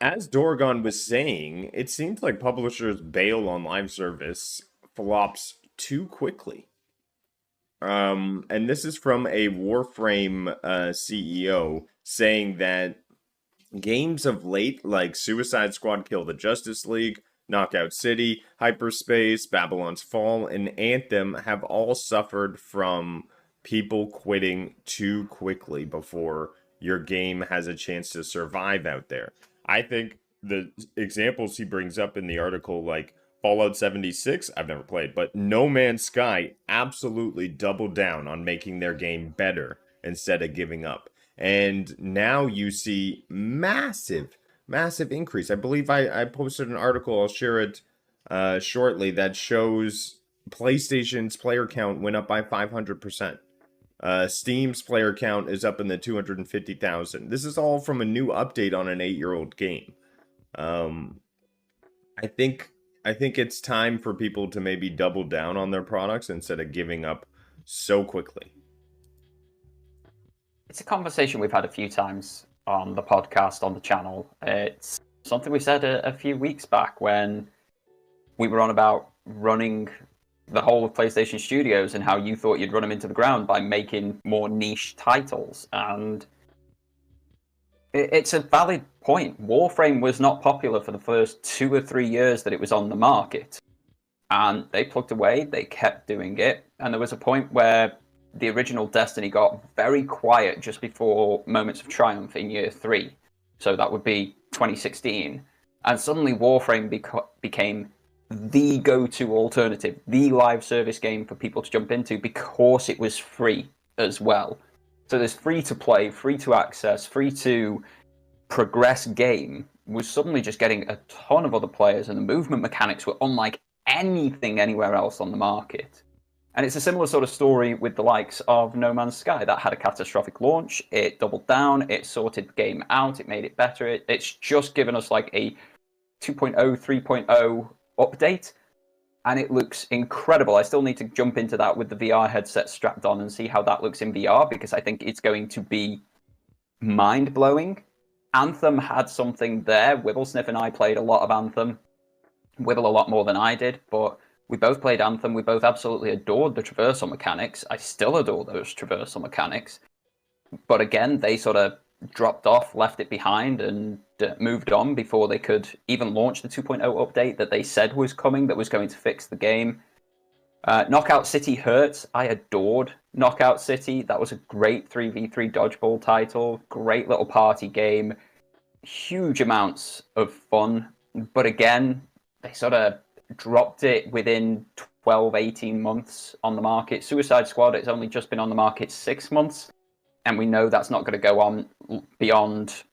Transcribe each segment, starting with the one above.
as Doragon was saying, it seems like publishers bail on live service flops too quickly. And this is from a Warframe CEO saying that games of late, like Suicide Squad Kill the Justice League, Knockout City, Hyperspace, Babylon's Fall, and Anthem, have all suffered from people quitting too quickly before your game has a chance to survive out there. I think the examples he brings up in the article, like Fallout 76, I've never played, but No Man's Sky absolutely doubled down on making their game better instead of giving up. And now you see massive, massive increase. I believe I posted an article, I'll share it shortly, that shows PlayStation's player count went up by 500%. Steam's player count is up in the 250,000. This is all from a new update on an 8-year-old game. I think it's time for people to maybe double down on their products instead of giving up so quickly. It's a conversation we've had a few times on the podcast, on the channel. It's something we said a few weeks back when we were on about running the whole of PlayStation Studios and how you thought you'd run them into the ground by making more niche titles. And it's a valid point. Warframe was not popular for the first 2 or 3 years that it was on the market. And they plugged away, they kept doing it. And there was a point where the original Destiny got very quiet just before Moments of Triumph in year 3. So that would be 2016. And suddenly Warframe became the go-to alternative, the live service game for people to jump into because it was free as well. So this free-to-play, free-to-access, free-to-progress game was suddenly just getting a ton of other players, and the movement mechanics were unlike anything anywhere else on the market. And it's a similar sort of story with the likes of No Man's Sky. That had a catastrophic launch, it doubled down, it sorted the game out, it made it better. It's just given us like a 2.0, 3.0 update, and it looks incredible. I still need to jump into that with the VR headset strapped on and see how that looks in VR, because I think it's going to be mind-blowing. Anthem had something there. Wibblesniff and I played a lot of Anthem. Wibble a lot more than I did, but we both played Anthem. We both absolutely adored the traversal mechanics. I still adore those traversal mechanics. But again, they sort of dropped off, left it behind, and moved on before they could even launch the 2.0 update that they said was coming, that was going to fix the game. Knockout City hurts. I adored Knockout City. That was a great 3v3 dodgeball title. Great little party game. Huge amounts of fun. But again, they sort of dropped it within 12, 18 months on the market. Suicide Squad, it's only just been on the market 6 months. And we know that's not going to go on beyond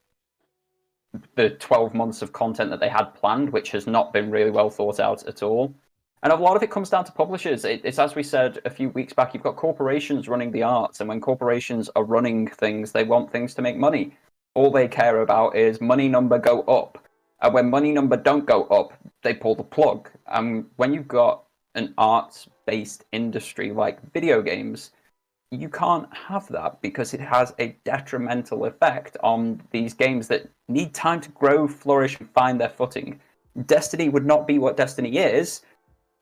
the 12 months of content that they had planned, which has not been really well thought out at all. And a lot of it comes down to publishers. It's as we said a few weeks back, you've got corporations running the arts, and when corporations are running things, they want things to make money. All they care about is money number go up. And when money number don't go up, they pull the plug. When you've got an arts-based industry like video games, you can't have that because it has a detrimental effect on these games that need time to grow, flourish, and find their footing. Destiny would not be what Destiny is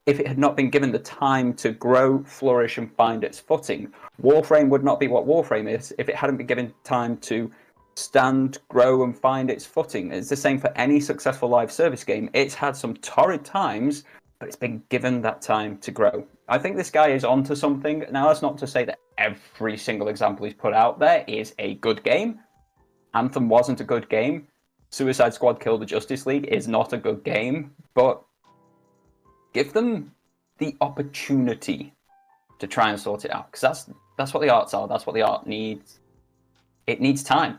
if it had not been given the time to grow, flourish, and find its footing. Warframe would not be what Warframe is if it hadn't been given time to stand, grow, and find its footing. It's the same for any successful live service game. It's had some torrid times, but it's been given that time to grow. I think this guy is onto something. Now, that's not to say that every single example he's put out there is a good game. Anthem wasn't a good game. Suicide Squad Kill the Justice League is not a good game, but give them the opportunity to try and sort it out, because that's what the arts are. That's what the art needs. It needs time,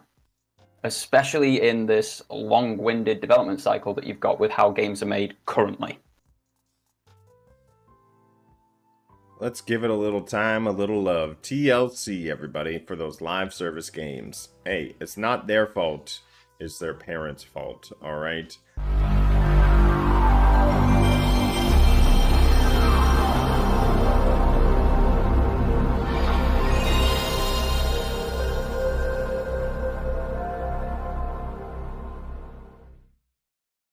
especially in this long-winded development cycle that you've got with how games are made currently. Let's give it a little time, a little love. TLC, everybody, for those live service games. Hey, it's not their fault. It's their parents' fault, all right?